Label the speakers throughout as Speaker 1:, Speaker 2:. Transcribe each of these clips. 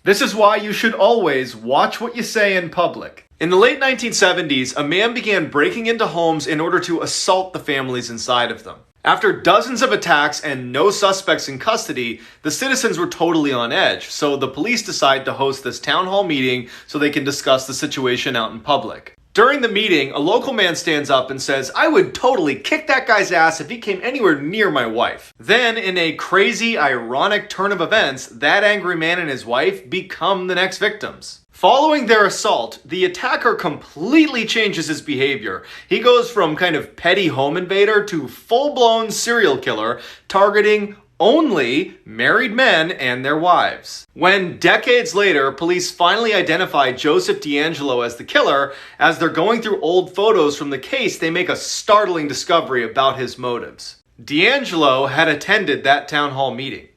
Speaker 1: This is why you should always watch what you say in public. In the late 1970s, a man began breaking into homes in order to assault the families inside of them. After dozens of attacks and no suspects in custody, the citizens were totally on edge, so the police decide to host this town hall meeting so they can discuss the situation out in public. During the meeting, a local man stands up and says, "I would totally kick that guy's ass if he came anywhere near my wife." Then, in a crazy, ironic turn of events, that angry man and his wife become the next victims. Following their assault, the attacker completely changes his behavior. He goes from kind of petty home invader to full-blown serial killer, targeting only married men and their wives. When decades later, police finally identify Joseph DeAngelo as the killer, as they're going through old photos from the case, they make a startling discovery about his motives. DeAngelo had attended that town hall meeting.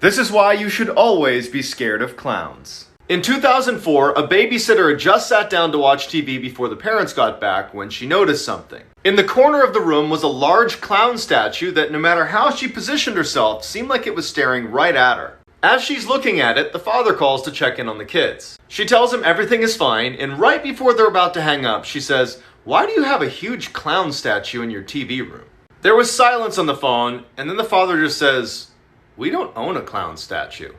Speaker 1: This is why you should always be scared of clowns. In 2004, a babysitter had just sat down to watch TV before the parents got back when she noticed something. In the corner of the room was a large clown statue that, no matter how she positioned herself, seemed like it was staring right at her. As she's looking at it, the father calls to check in on the kids. She tells him everything is fine, and right before they're about to hang up, she says, "Why do you have a huge clown statue in your TV room?" There was silence on the phone, and then the father just says, "We don't own a clown statue."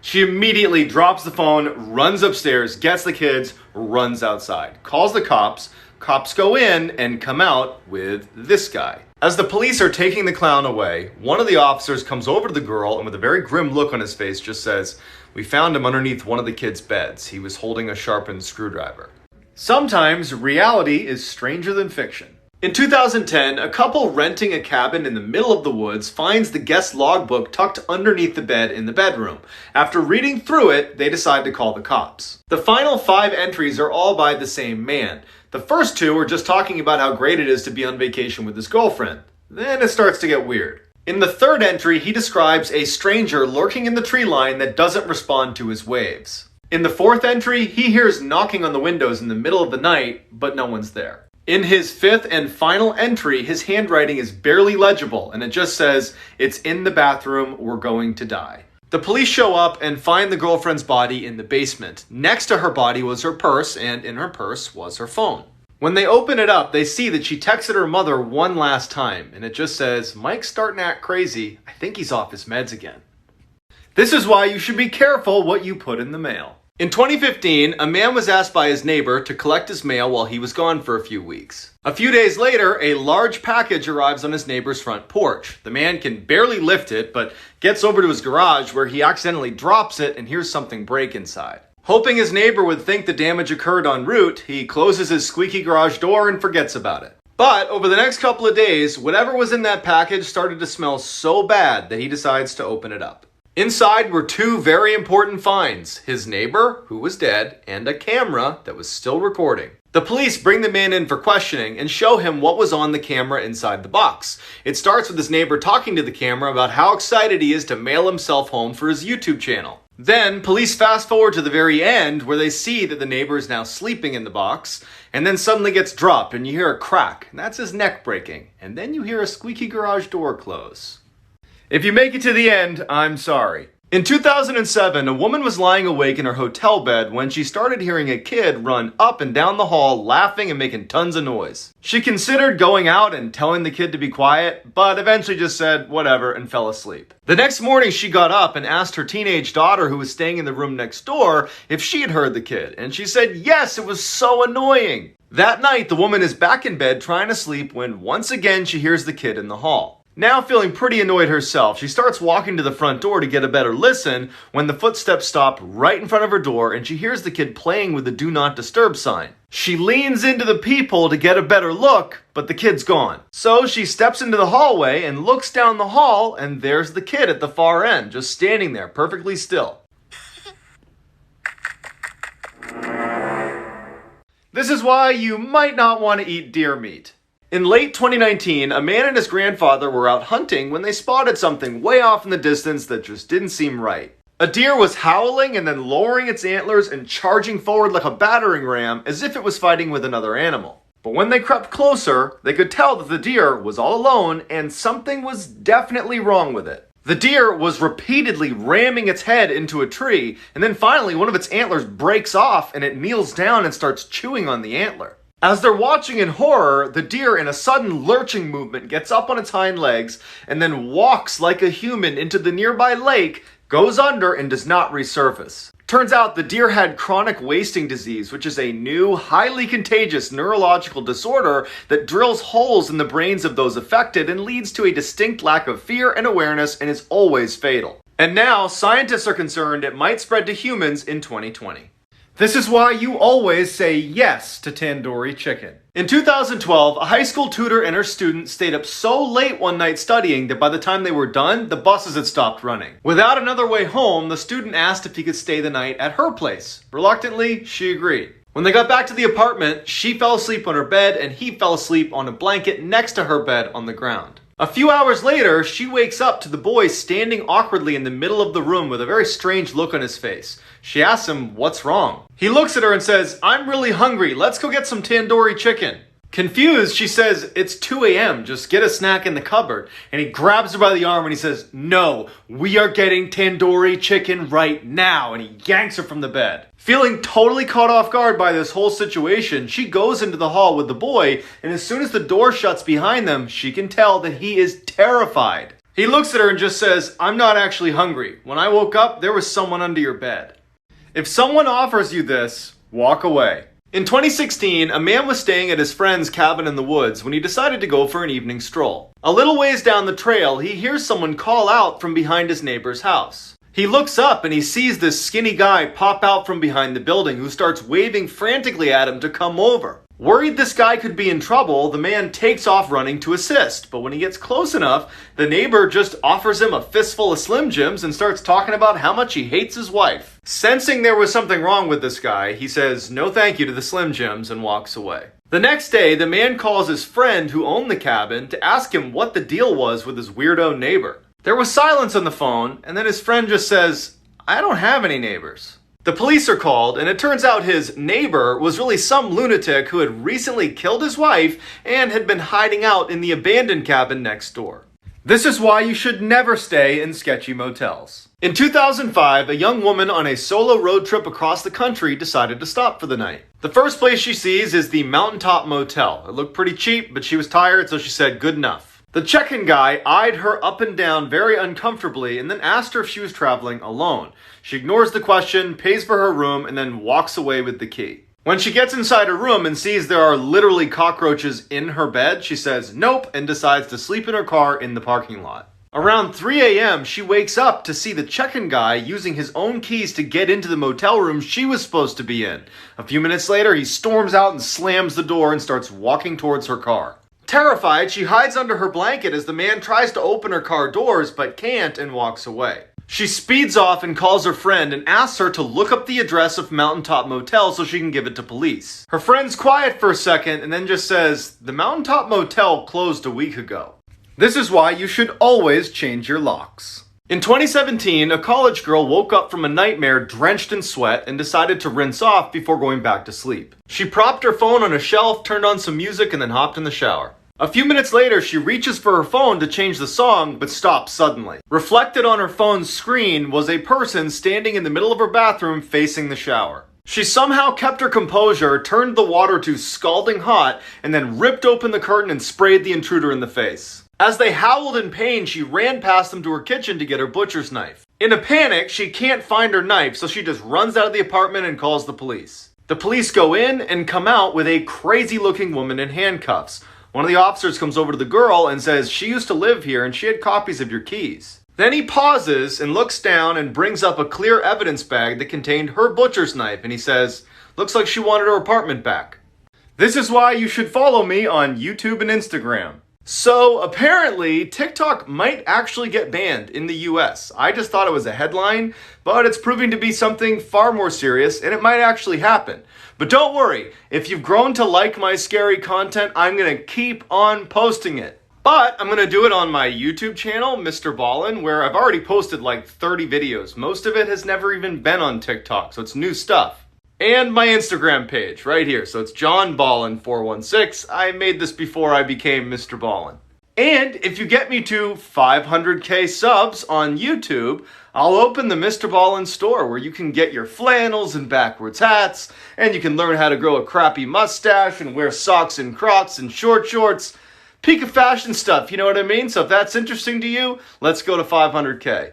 Speaker 1: She immediately drops the phone, runs upstairs, gets the kids, runs outside, calls the cops. Cops go in and come out with this guy. As the police are taking the clown away, one of the officers comes over to the girl and with a very grim look on his face just says, "We found him underneath one of the kids' beds. He was holding a sharpened screwdriver." Sometimes reality is stranger than fiction. In 2010, a couple renting a cabin in the middle of the woods finds the guest logbook tucked underneath the bed in the bedroom. After reading through it, they decide to call the cops. The final 5 entries are all by the same man. The first 2 are just talking about how great it is to be on vacation with his girlfriend. Then it starts to get weird. In the 3rd entry, he describes a stranger lurking in the tree line that doesn't respond to his waves. In the 4th entry, he hears knocking on the windows in the middle of the night, but no one's there. In his 5th and final entry, his handwriting is barely legible, and it just says, "It's in the bathroom, we're going to die." The police show up and find the girlfriend's body in the basement. Next to her body was her purse, and in her purse was her phone. When they open it up, they see that she texted her mother one last time, and it just says, "Mike's starting to act crazy. I think he's off his meds again." This is why you should be careful what you put in the mail. In 2015, a man was asked by his neighbor to collect his mail while he was gone for a few weeks. A few days later, a large package arrives on his neighbor's front porch. The man can barely lift it, but gets over to his garage where he accidentally drops it and hears something break inside. Hoping his neighbor would think the damage occurred en route, he closes his squeaky garage door and forgets about it. But over the next couple of days, whatever was in that package started to smell so bad that he decides to open it up. Inside were 2 very important finds: his neighbor, who was dead, and a camera that was still recording. The police bring the man in for questioning and show him what was on the camera inside the box. It starts with his neighbor talking to the camera about how excited he is to mail himself home for his YouTube channel. Then, police fast forward to the very end where they see that the neighbor is now sleeping in the box, and then suddenly gets dropped and you hear a crack, and that's his neck breaking. And then you hear a squeaky garage door close. If you make it to the end, I'm sorry. In 2007, a woman was lying awake in her hotel bed when she started hearing a kid run up and down the hall laughing and making tons of noise. She considered going out and telling the kid to be quiet, but eventually just said whatever and fell asleep. The next morning she got up and asked her teenage daughter, who was staying in the room next door, if she had heard the kid, and she said yes, it was so annoying. That night, the woman is back in bed trying to sleep when once again she hears the kid in the hall. Now feeling pretty annoyed herself, she starts walking to the front door to get a better listen when the footsteps stop right in front of her door and she hears the kid playing with the do not disturb sign. She leans into the peephole to get a better look, but the kid's gone. So she steps into the hallway and looks down the hall, and there's the kid at the far end, just standing there perfectly still. This is why you might not want to eat deer meat. In late 2019, a man and his grandfather were out hunting when they spotted something way off in the distance that just didn't seem right. A deer was howling and then lowering its antlers and charging forward like a battering ram as if it was fighting with another animal. But when they crept closer, they could tell that the deer was all alone and something was definitely wrong with it. The deer was repeatedly ramming its head into a tree, and then finally one of its antlers breaks off and it kneels down and starts chewing on the antler. As they're watching in horror, the deer in a sudden lurching movement gets up on its hind legs and then walks like a human into the nearby lake, goes under, and does not resurface. Turns out the deer had chronic wasting disease, which is a new, highly contagious neurological disorder that drills holes in the brains of those affected and leads to a distinct lack of fear and awareness and is always fatal. And now, scientists are concerned it might spread to humans in 2020. This is why you always say yes to tandoori chicken. In 2012, a high school tutor and her student stayed up so late one night studying that by the time they were done, the buses had stopped running. Without another way home, the student asked if he could stay the night at her place. Reluctantly, she agreed. When they got back to the apartment, she fell asleep on her bed and he fell asleep on a blanket next to her bed on the ground. A few hours later, she wakes up to the boy standing awkwardly in the middle of the room with a very strange look on his face. She asks him, "What's wrong?" He looks at her and says, "I'm really hungry. Let's go get some tandoori chicken." Confused, she says, "It's 2 a.m. Just get a snack in the cupboard." And he grabs her by the arm and he says, "No, we are getting tandoori chicken right now." And he yanks her from the bed. Feeling totally caught off guard by this whole situation, she goes into the hall with the boy, and as soon as the door shuts behind them, she can tell that he is terrified. He looks at her and just says, "I'm not actually hungry. When I woke up, there was someone under your bed." If someone offers you this, walk away. In 2016, a man was staying at his friend's cabin in the woods when he decided to go for an evening stroll. A little ways down the trail, he hears someone call out from behind his neighbor's house. He looks up and he sees this skinny guy pop out from behind the building who starts waving frantically at him to come over. Worried this guy could be in trouble, the man takes off running to assist, but when he gets close enough, the neighbor just offers him a fistful of Slim Jims and starts talking about how much he hates his wife. Sensing there was something wrong with this guy, he says no thank you to the Slim Jims and walks away. The next day, the man calls his friend who owned the cabin to ask him what the deal was with his weirdo neighbor. There was silence on the phone, and then his friend just says, "I don't have any neighbors." The police are called, and it turns out his neighbor was really some lunatic who had recently killed his wife and had been hiding out in the abandoned cabin next door. This is why you should never stay in sketchy motels. In 2005, a young woman on a solo road trip across the country decided to stop for the night. The first place she sees is the Mountaintop Motel. It looked pretty cheap, but she was tired, so she said good enough. The check-in guy eyed her up and down very uncomfortably and then asked her if she was traveling alone. She ignores the question, pays for her room, and then walks away with the key. When she gets inside her room and sees there are literally cockroaches in her bed, she says nope and decides to sleep in her car in the parking lot. Around 3 a.m., she wakes up to see the check-in guy using his own keys to get into the motel room she was supposed to be in. A few minutes later, he storms out and slams the door and starts walking towards her car. Terrified, she hides under her blanket as the man tries to open her car doors but can't and walks away. She speeds off and calls her friend and asks her to look up the address of Mountaintop Motel so she can give it to police. Her friend's quiet for a second and then just says, "The Mountaintop Motel closed a week ago." This is why you should always change your locks. In 2017, a college girl woke up from a nightmare drenched in sweat and decided to rinse off before going back to sleep. She propped her phone on a shelf, turned on some music, and then hopped in the shower. A few minutes later, she reaches for her phone to change the song, but stops suddenly. Reflected on her phone's screen was a person standing in the middle of her bathroom facing the shower. She somehow kept her composure, turned the water to scalding hot, and then ripped open the curtain and sprayed the intruder in the face. As they howled in pain, she ran past them to her kitchen to get her butcher's knife. In a panic, she can't find her knife, so she just runs out of the apartment and calls the police. The police go in and come out with a crazy-looking woman in handcuffs. One of the officers comes over to the girl and says she used to live here and she had copies of your keys. Then he pauses and looks down and brings up a clear evidence bag that contained her butcher's knife, and he says, "Looks like she wanted her apartment back." This is why you should follow me on YouTube and Instagram. So apparently, TikTok might actually get banned in the US. I just thought it was a headline, but it's proving to be something far more serious, and it might actually happen. But don't worry, if you've grown to like my scary content, I'm gonna keep on posting it. But I'm gonna do it on my YouTube channel, Mr. Ballin, where I've already posted like 30 videos. Most of it has never even been on TikTok, so it's new stuff. And my Instagram page right here. So it's John Ballin 416. I made this before I became Mr. Ballin. And if you get me to 500k subs on YouTube, I'll open the Mr. Ballin store where you can get your flannels and backwards hats, and you can learn how to grow a crappy mustache and wear socks and Crocs and short shorts. Peak of fashion stuff, you know what I mean? So if that's interesting to you, let's go to 500k.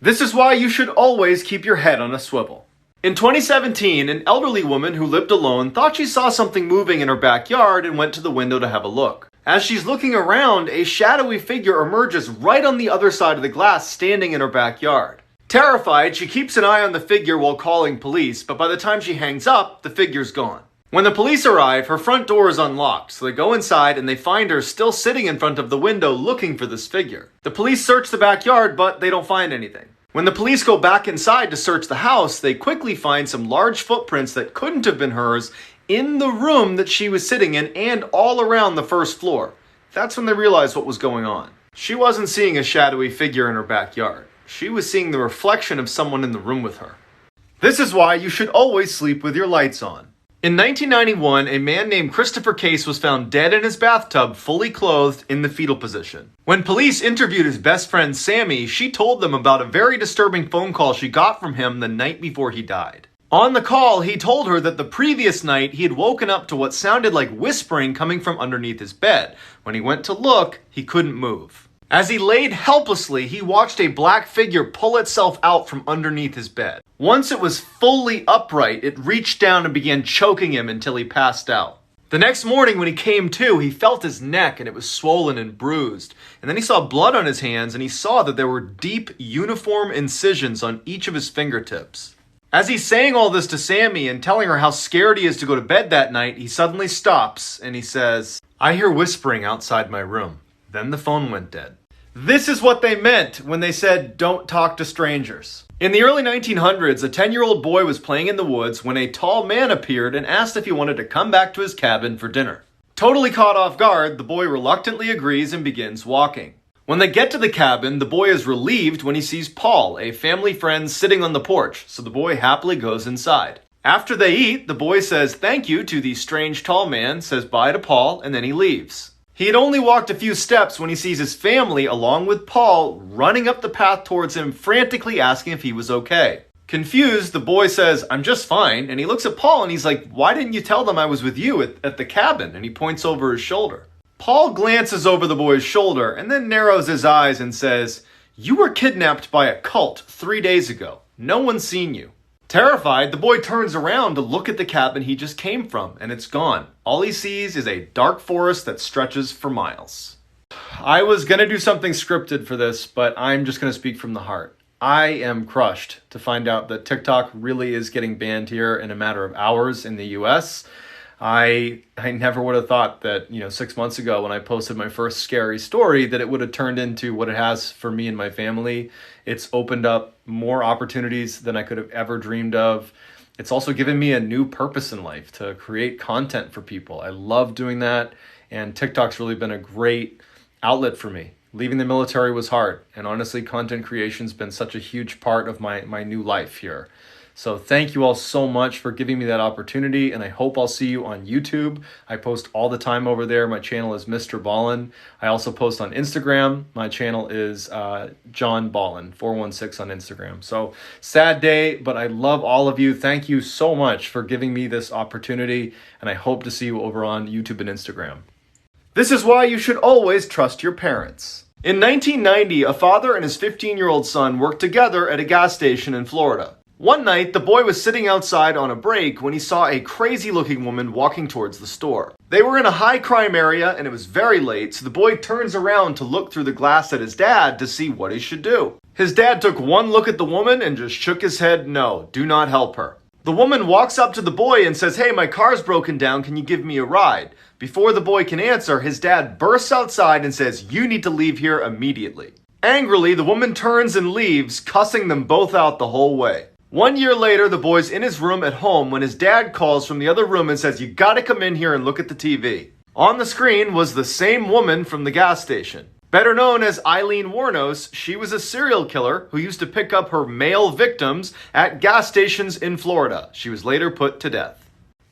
Speaker 1: This is why you should always keep your head on a swivel. In 2017, an elderly woman who lived alone thought she saw something moving in her backyard and went to the window to have a look. As she's looking around, a shadowy figure emerges right on the other side of the glass, standing in her backyard. Terrified, she keeps an eye on the figure while calling police, but by the time she hangs up, the figure's gone. When the police arrive, her front door is unlocked, so they go inside and they find her still sitting in front of the window looking for this figure. The police search the backyard, but they don't find anything. When the police go back inside to search the house, they quickly find some large footprints that couldn't have been hers in the room that she was sitting in and all around the first floor. That's when they realized what was going on. She wasn't seeing a shadowy figure in her backyard. She was seeing the reflection of someone in the room with her. This is why you should always sleep with your lights on. In 1991, a man named Christopher Case was found dead in his bathtub, fully clothed in the fetal position. When police interviewed his best friend Sammy, she told them about a very disturbing phone call she got from him the night before he died. On the call, he told her that the previous night he had woken up to what sounded like whispering coming from underneath his bed. When he went to look, he couldn't move. As he laid helplessly, he watched a black figure pull itself out from underneath his bed. Once it was fully upright, it reached down and began choking him until he passed out. The next morning when he came to, he felt his neck and it was swollen and bruised. And then he saw blood on his hands and he saw that there were deep uniform incisions on each of his fingertips. As he's saying all this to Sammy and telling her how scared he is to go to bed that night, he suddenly stops and he says, "I hear whispering outside my room." Then the phone went dead. This is what they meant when they said, "Don't talk to strangers." In the early 1900s, a 10-year-old boy was playing in the woods when a tall man appeared and asked if he wanted to come back to his cabin for dinner. Totally caught off guard, the boy reluctantly agrees and begins walking. When they get to the cabin, the boy is relieved when he sees Paul, a family friend, sitting on the porch, so the boy happily goes inside. After they eat, the boy says thank you to the strange tall man, says bye to Paul, and then he leaves. He had only walked a few steps when he sees his family, along with Paul, running up the path towards him, frantically asking if he was okay. Confused, the boy says, "I'm just fine," and he looks at Paul and he's like, "Why didn't you tell them I was with you at the cabin?" And he points over his shoulder. Paul glances over the boy's shoulder and then narrows his eyes and says, "You were kidnapped by a cult 3 days ago. No one's seen you." Terrified, the boy turns around to look at the cabin he just came from, and it's gone. All he sees is a dark forest that stretches for miles. I was going to do something scripted for this, but I'm just going to speak from the heart. I am crushed to find out that TikTok really is getting banned here in a matter of hours in the US. I never would have thought that, 6 months ago when I posted my first scary story, that it would have turned into what it has for me and my family. It's opened up more opportunities than I could have ever dreamed of. It's also given me a new purpose in life to create content for people. I love doing that, and TikTok's really been a great outlet for me. Leaving the military was hard, and honestly, content creation's been such a huge part of my new life here. So thank you all so much for giving me that opportunity, and I hope I'll see you on YouTube. I post all the time over there. My channel is Mr. Ballin. I also post on Instagram. My channel is John Ballin, 416 on Instagram. So sad day, but I love all of you. Thank you so much for giving me this opportunity, and I hope to see you over on YouTube and Instagram. This is why you should always trust your parents. In 1990, a father and his 15-year-old son worked together at a gas station in Florida. One night, the boy was sitting outside on a break when he saw a crazy-looking woman walking towards the store. They were in a high-crime area, and it was very late, so the boy turns around to look through the glass at his dad to see what he should do. His dad took one look at the woman and just shook his head, "No, do not help her." The woman walks up to the boy and says, "Hey, my car's broken down, can you give me a ride?" Before the boy can answer, his dad bursts outside and says, "You need to leave here immediately." Angrily, the woman turns and leaves, cussing them both out the whole way. 1 year later, the boy's in his room at home when his dad calls from the other room and says, "You gotta come in here and look at the TV." On the screen was the same woman from the gas station. Better known as Eileen Wuornos, she was a serial killer who used to pick up her male victims at gas stations in Florida. She was later put to death.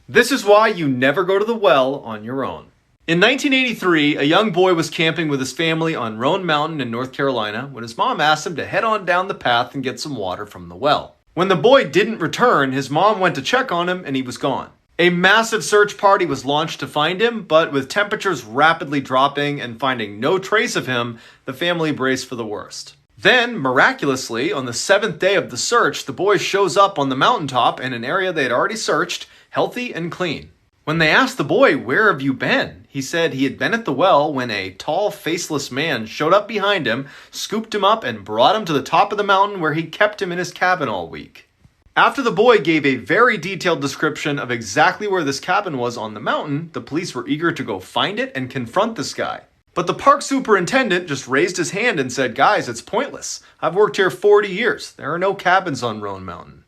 Speaker 1: This is why you never go to the well on your own. In 1983, a young boy was camping with his family on Roan Mountain in North Carolina when his mom asked him to head on down the path and get some water from the well. When the boy didn't return, his mom went to check on him and he was gone. A massive search party was launched to find him, but with temperatures rapidly dropping and finding no trace of him, the family braced for the worst. Then, miraculously, on the 7th day of the search, the boy shows up on the mountaintop in an area they had already searched, healthy and clean. When they asked the boy, "Where have you been?" he said he had been at the well when a tall, faceless man showed up behind him, scooped him up, and brought him to the top of the mountain where he kept him in his cabin all week. After the boy gave a very detailed description of exactly where this cabin was on the mountain, the police were eager to go find it and confront this guy. But the park superintendent just raised his hand and said, "Guys, it's pointless. I've worked here 40 years. There are no cabins on Roan Mountain."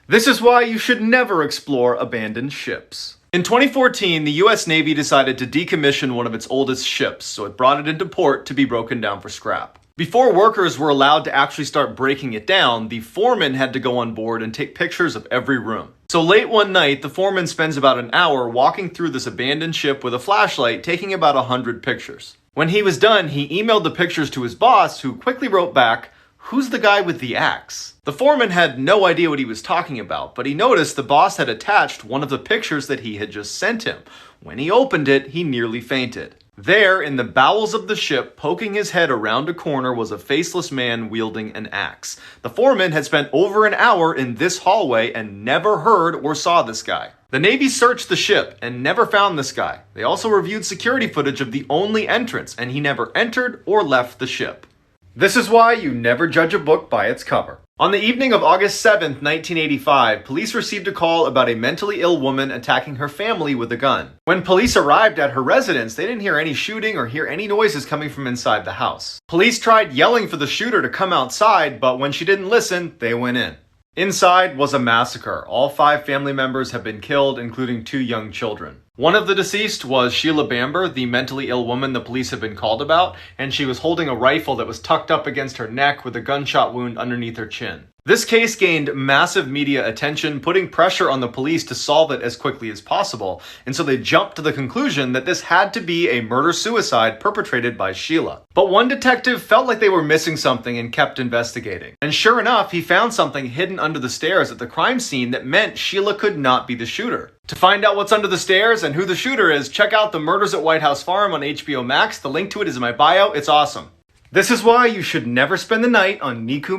Speaker 1: This is why you should never explore abandoned ships. In 2014, the US Navy decided to decommission one of its oldest ships, so it brought it into port to be broken down for scrap. Before workers were allowed to actually start breaking it down, the foreman had to go on board and take pictures of every room. So late one night, the foreman spends about an hour walking through this abandoned ship with a flashlight, taking about 100 pictures. When he was done, he emailed the pictures to his boss, who quickly wrote back, "Who's the guy with the axe?" The foreman had no idea what he was talking about, but he noticed the boss had attached one of the pictures that he had just sent him. When he opened it, he nearly fainted. There, in the bowels of the ship, poking his head around a corner, was a faceless man wielding an axe. The foreman had spent over an hour in this hallway and never heard or saw this guy. The Navy searched the ship and never found this guy. They also reviewed security footage of the only entrance, and he never entered or left the ship. This is why you never judge a book by its cover. On the evening of August 7th, 1985, police received a call about a mentally ill woman attacking her family with a gun. When police arrived at her residence, they didn't hear any shooting or hear any noises coming from inside the house. Police tried yelling for the shooter to come outside, but when she didn't listen, they went in. Inside was a massacre. All 5 family members have been killed, including 2 young children. One of the deceased was Sheila Bamber, the mentally ill woman the police had been called about, and she was holding a rifle that was tucked up against her neck with a gunshot wound underneath her chin. This case gained massive media attention, putting pressure on the police to solve it as quickly as possible, and so they jumped to the conclusion that this had to be a murder-suicide perpetrated by Sheila. But one detective felt like they were missing something and kept investigating. And sure enough, he found something hidden under the stairs at the crime scene that meant Sheila could not be the shooter. To find out what's under the stairs and who the shooter is, check out The Murders at White House Farm on HBO Max. The link to it is in my bio. It's awesome. This is why you should never spend the night on Niku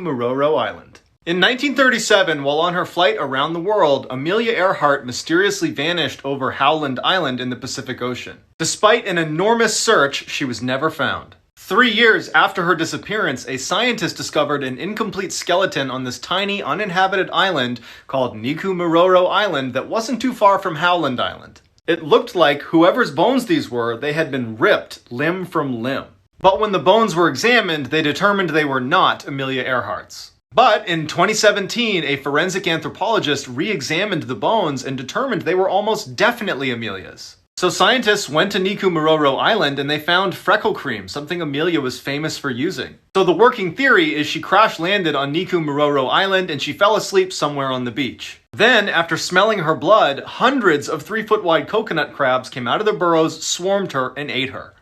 Speaker 1: Island. In 1937, while on her flight around the world, Amelia Earhart mysteriously vanished over Howland Island in the Pacific Ocean. Despite an enormous search, she was never found. 3 years after her disappearance, a scientist discovered an incomplete skeleton on this tiny, uninhabited island called Niku Island that wasn't too far from Howland Island. It looked like whoever's bones these were, they had been ripped limb from limb. But when the bones were examined, they determined they were not Amelia Earhart's. But in 2017, a forensic anthropologist re-examined the bones and determined they were almost definitely Amelia's. So scientists went to Niku Island and they found freckle cream, something Amelia was famous for using. So the working theory is she crash landed on Niku Island and she fell asleep somewhere on the beach. Then, after smelling her blood, hundreds of 3-foot wide coconut crabs came out of their burrows, swarmed her, and ate her.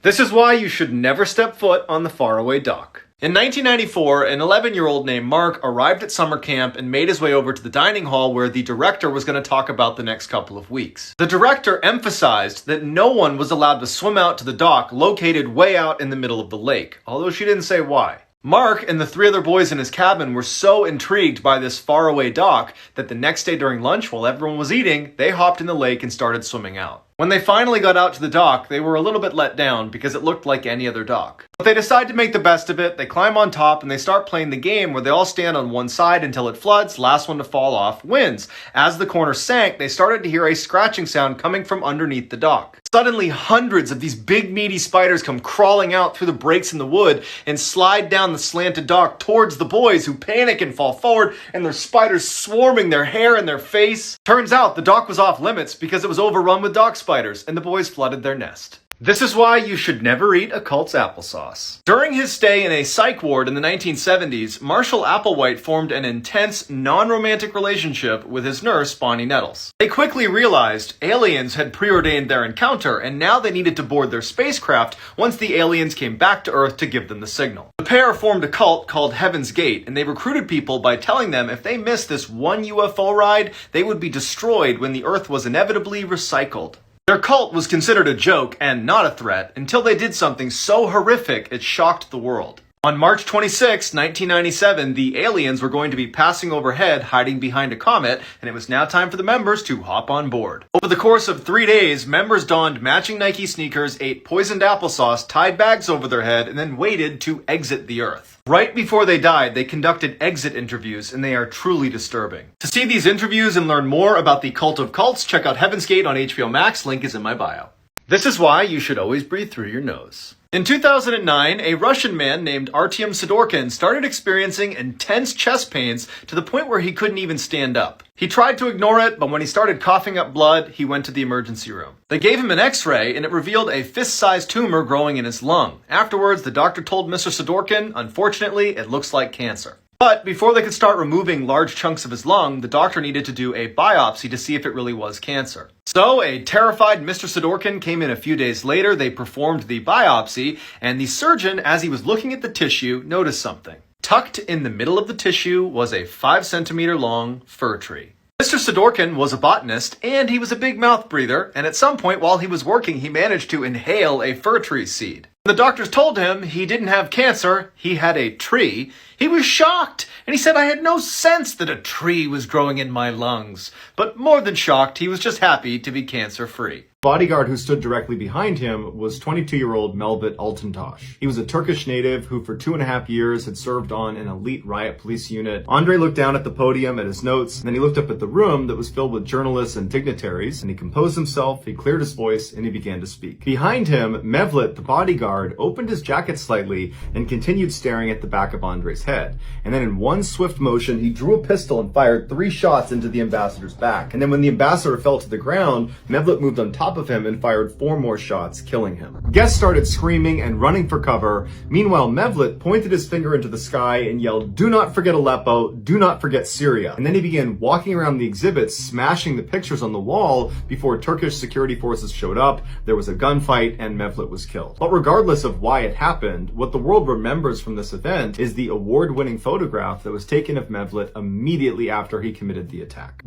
Speaker 1: This is why you should never step foot on the faraway dock. In 1994, an 11-year-old named Mark arrived at summer camp and made his way over to the dining hall where the director was going to talk about the next couple of weeks. The director emphasized that no one was allowed to swim out to the dock located way out in the middle of the lake, although she didn't say why. Mark and the 3 other boys in his cabin were so intrigued by this faraway dock that the next day during lunch, while everyone was eating, they hopped in the lake and started swimming out. When they finally got out to the dock, they were a little bit let down because it looked like any other dock. But they decide to make the best of it. They climb on top and they start playing the game where they all stand on one side until it floods. Last one to fall off wins. As the corner sank, they started to hear a scratching sound coming from underneath the dock. Suddenly, hundreds of these big meaty spiders come crawling out through the breaks in the wood and slide down the slanted dock towards the boys, who panic and fall forward, and there's spiders swarming their hair and their face. Turns out the dock was off limits because it was overrun with dock spiders and the boys flooded their nest. This is why you should never eat a cult's applesauce. During his stay in a psych ward in the 1970s, Marshall Applewhite formed an intense, non-romantic relationship with his nurse, Bonnie Nettles. They quickly realized aliens had preordained their encounter, and now they needed to board their spacecraft once the aliens came back to Earth to give them the signal. The pair formed a cult called Heaven's Gate, and they recruited people by telling them if they missed this one UFO ride, they would be destroyed when the Earth was inevitably recycled. Their cult was considered a joke and not a threat until they did something so horrific it shocked the world. On March 26, 1997, the aliens were going to be passing overhead, hiding behind a comet, and it was now time for the members to hop on board. Over the course of 3 days, members donned matching Nike sneakers, ate poisoned applesauce, tied bags over their head, and then waited to exit the Earth. Right before they died, they conducted exit interviews, and they are truly disturbing. To see these interviews and learn more about the cult of cults, check out Heaven's Gate on HBO Max. Link is in my bio. This is why you should always breathe through your nose. In 2009, a Russian man named Artyom Sidorkin started experiencing intense chest pains to the point where he couldn't even stand up. He tried to ignore it, but when he started coughing up blood, he went to the emergency room. They gave him an x-ray, and it revealed a fist-sized tumor growing in his lung. Afterwards, the doctor told Mr. Sidorkin, unfortunately, it looks like cancer. But before they could start removing large chunks of his lung, the doctor needed to do a biopsy to see if it really was cancer. So a terrified Mr. Sidorkin came in a few days later. They performed the biopsy, and the surgeon, as he was looking at the tissue, noticed something. Tucked in the middle of the tissue was a 5-centimeter long fir tree. Mr. Sidorkin was a botanist, and he was a big mouth breather, and at some point while he was working, he managed to inhale a fir tree seed. When the doctors told him he didn't have cancer, he had a tree, he was shocked, and he said, "I had no sense that a tree was growing in my lungs." But more than shocked, he was just happy to be cancer-free. The bodyguard who stood directly behind him was 22-year-old Melvit Altuntaş. He was a Turkish native who for 2.5 years had served on an elite riot police unit. Andre looked down at the podium at his notes, and then he looked up at the room that was filled with journalists and dignitaries, and he composed himself, he cleared his voice, and he began to speak. Behind him, Mevlut, the bodyguard, opened his jacket slightly and continued staring at the back of Andre's head. And then in one swift motion, he drew a pistol and fired 3 shots into the ambassador's back. And then when the ambassador fell to the ground, Mevlut moved on top of him and fired 4 more shots, killing him. Guests started screaming and running for cover. Meanwhile, Mevlut pointed his finger into the sky and yelled, "Do not forget Aleppo, do not forget Syria." And then he began walking around the exhibit, smashing the pictures on the wall before Turkish security forces showed up. There was a gunfight and Mevlut was killed. But regardless of why it happened, what the world remembers from this event is the award-winning photograph that was taken of Mevlut immediately after he committed the attack.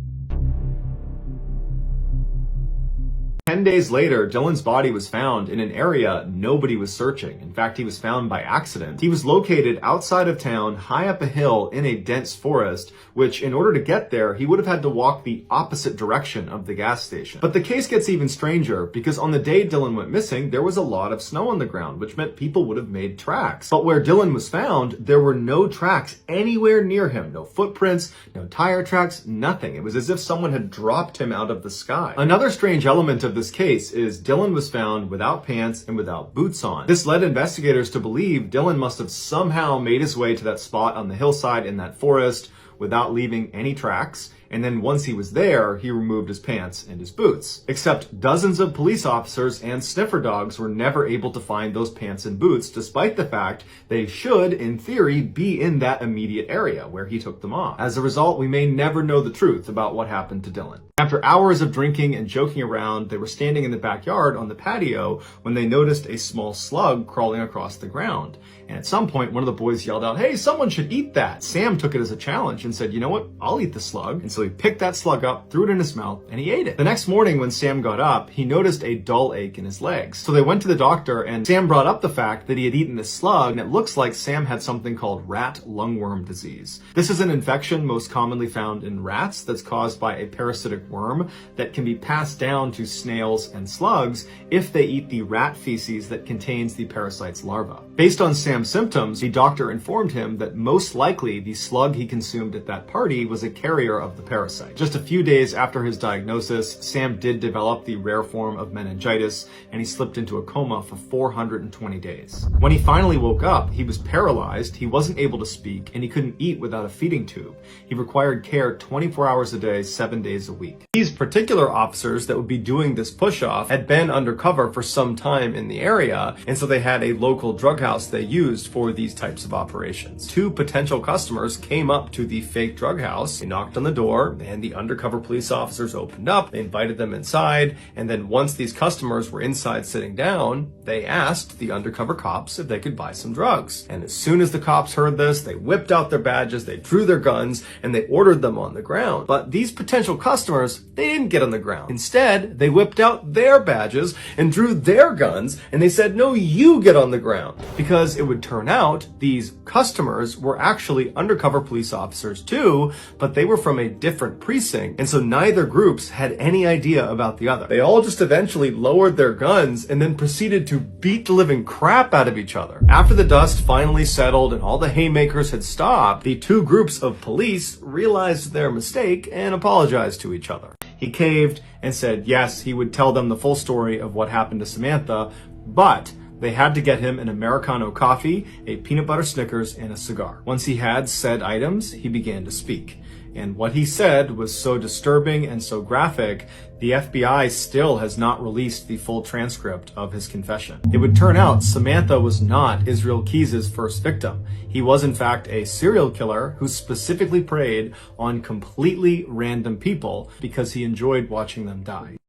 Speaker 1: 10 days later, Dylan's body was found in an area nobody was searching. In fact, he was found by accident. He was located outside of town, high up a hill in a dense forest, which in order to get there, he would have had to walk the opposite direction of the gas station. But the case gets even stranger because on the day Dylan went missing, there was a lot of snow on the ground, which meant people would have made tracks. But where Dylan was found, there were no tracks anywhere near him. No footprints, no tire tracks, nothing. It was as if someone had dropped him out of the sky. Another strange element of this case is Dylan was found without pants and without boots on. This led investigators to believe Dylan must have somehow made his way to that spot on the hillside in that forest without leaving any tracks. And then once he was there, he removed his pants and his boots. Except dozens of police officers and sniffer dogs were never able to find those pants and boots, despite the fact they should, in theory, be in that immediate area where he took them off. As a result, we may never know the truth about what happened to Dylan. After hours of drinking and joking around, they were standing in the backyard on the patio when they noticed a small slug crawling across the ground. And at some point, one of the boys yelled out, "Hey, someone should eat that." Sam took it as a challenge and said, "You know what? I'll eat the slug." And so he picked that slug up, threw it in his mouth, and he ate it. The next morning when Sam got up, he noticed a dull ache in his legs. So they went to the doctor, and Sam brought up the fact that he had eaten this slug, and it looks like Sam had something called rat lungworm disease. This is an infection most commonly found in rats that's caused by a parasitic worm that can be passed down to snails and slugs if they eat the rat feces that contains the parasite's larva. Based on Sam's symptoms, the doctor informed him that most likely the slug he consumed at that party was a carrier of the parasite. Just a few days after his diagnosis, Sam did develop the rare form of meningitis, and he slipped into a coma for 420 days. When he finally woke up, he was paralyzed, he wasn't able to speak, and he couldn't eat without a feeding tube. He required care 24 hours a day, 7 days a week. These particular officers that would be doing this push-off had been undercover for some time in the area, and so they had a local drug house they used for these types of operations. Two potential customers came up to the fake drug house. They knocked on the door, and the undercover police officers opened up. They invited them inside, and then once these customers were inside sitting down, they asked the undercover cops if they could buy some drugs. And as soon as the cops heard this, they whipped out their badges, they drew their guns, and they ordered them on the ground. But these potential customers, they didn't get on the ground. Instead, they whipped out their badges and drew their guns, and they said, "No, you get on the ground." Because it would turn out these customers were actually undercover police officers too, but they were from a different precinct, and so neither groups had any idea about the other. They all just eventually lowered their guns and then proceeded to beat the living crap out of each other. After the dust finally settled and all the haymakers had stopped, the two groups of police realized their mistake and apologized to each other. He caved and said yes, he would tell them the full story of what happened to Samantha, but they had to get him an Americano coffee, a peanut butter Snickers, and a cigar. Once he had said items, he began to speak. And what he said was so disturbing and so graphic, the FBI still has not released the full transcript of his confession. It would turn out Samantha was not Israel Keys' first victim. He was in fact a serial killer who specifically preyed on completely random people because he enjoyed watching them die.